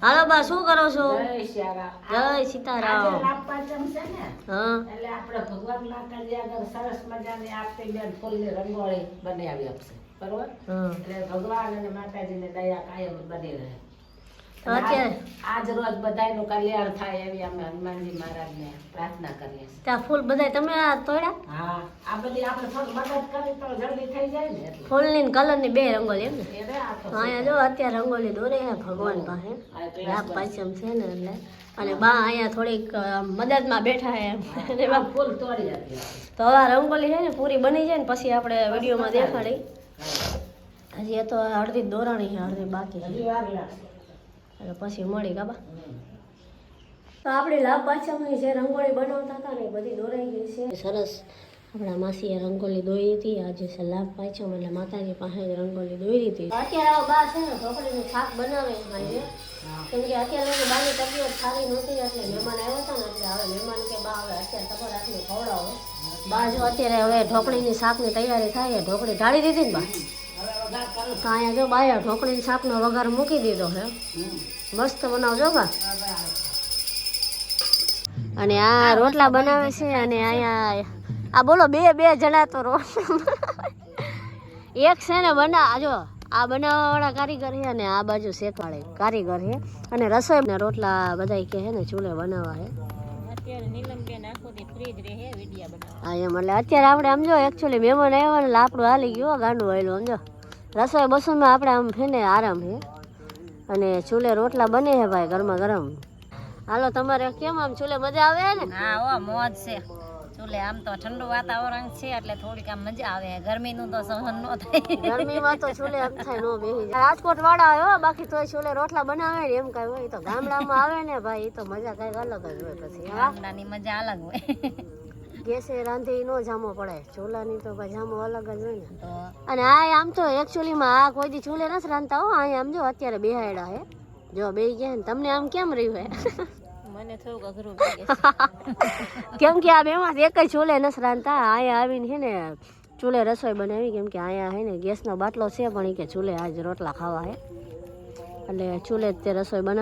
હાલો બા શું કરો છો? જય સીતારામ. લાભપાંચમ છે ને, હા એટલે આપણે ભગવાન માતાજી આગળ સરસ મજાની આપતી બેન ફૂલની રંગોળી બનાવી આપશે, બરોબર? હા. એટલે ભગવાન અને માતાજીની દયા કાયમ બની રહે. તો અત્યારે આજ રોજ બધાયનું કલ્યાણ થાય એવી અમે હનુમાનજી મહારાજને પ્રાર્થના કરીએ છીએ. ત્યાં ફૂલ બધા તમે આ તોડ્યા? હા, આ બધી આપણે થોડી મદદ કરી તો જલ્દી થઈ જાય ને એટલે. ફૂલની ને કલરની બે રંગોળી એમ ને? એટલે આ તો અહીંયા જો અત્યારે રંગોળી દોરે છે ભગવાન પાસે. આ class લાભ પાંચમ છે ને એટલે. અને બા અહીંયા થોડીક મદદમાં બેઠા છે એમ. અને આ ફૂલ તોડી આપીએ. તો હવે આ રંગોળી છે ને પૂરી બની જાય ને પછી આપણે વિડીયોમાં દેખાડી. હજી એ તો અડધી દોરાણી છે અડધી બાકી છે. હજી વાર લાગશે. એટલે પછી મળી કાબા. તો આપણે લાભ પાંચમની જે રંગોળી બનાવતા હતા ને એ બધી દોરાઈ ગઈ છે સરસ. આપણા માસીએ રંગોળી દોરી હતી. આજે છે લાભ પાંચમ એટલે માતાજી પાસે જ રંગોળી દોરી હતી. અત્યારે આવા બા છે ને ઢોકળીનું શાક બનાવે મારી, કેમ કે અત્યારે બાની તબિયત સારી નહોતી એટલે મહેમાન આવ્યા હતા ને એટલે હવે મહેમાન કે બા હવે અત્યારે તમારે આટલું ખવડાવો. બા જો અત્યારે હવે ઢોકળીની શાકની તૈયારી થાય. ઢોકળી ઢાળી દીધી ને બા? તો અહીંયા જો બાયા ઢોકળીની શાકનો વઘાર મૂકી દીધો છે. મસ્ત બનાવજો બા. અને આ રોટલા બનાવે છે. અને અહીંયા આ બોલો બે જણા તો રોટલા એક છે ને જો આ બનાવવાવાળા કારીગર છે અને આ બાજુ શેકવાળે કારીગર છે. અને રસોઈ રોટલા બધા કે છે ને ચૂલે બનાવવા છે. હા એમ એટલે અત્યારે આપણે આમ જો એકચ્યુઅલી મહેમાન આવ્યા ને આપણું હાલી ગયું ગાંડું વાયેલું સમજો. રસોઈ બસોમાં આપણે આમ છે ને આરામ છે. અને ચૂલે રોટલા બને છે ભાઈ ગરમા ગરમ. હાલો તમારે કેમ આમ ચૂલે મજા આવે ને? હા ઓ મોજ છે ચૂલે. આમ તો ઠંડુ વાતાવરણ છે એટલે થોડીક આમ મજા આવે. ગરમીનું તો સહન ન થાય. ગરમીમાં તો ચૂલે એમ થાય નો બેસી જાય. રાજકોટ વાળા આવ્યો બાકી તો ચૂલે રોટલા બનાવે ને એમ કઈ હોય તો ગામડામાં આવે ને ભાઈ એ તો મજા કઈક અલગ જ હોય. પછી ગામડાની મજા અલગ હોય. ગેસે રાંધી નો જામો પડે. ચૂલાની તો ભાઈ જામો અલગ જ હોય ને. તો અને આ આમ તો એકચ્યુઅલીમાં આ કોઈ દી ચૂલે નથી રાંધતા હો. અહીંયા આમ જો અત્યારે બેહાડ્યા હે. જો બે ગયા ને તમને આમ કેમ રહ્યું હે? મને થોડુંક અઘરું કેમ કે આ બેમાં એક જ ચૂલે નથી રાંધતા. અહીંયા આવીને છે ને ચૂલે રસોઈ બનાવી. કેમ કે અહીંયા છે ને ગેસનો બાટલો છે પણ એ કે ચૂલે આજ રોટલા ખાવા હે એટલે ચૂલે જ તે રસોઈ બનાવી.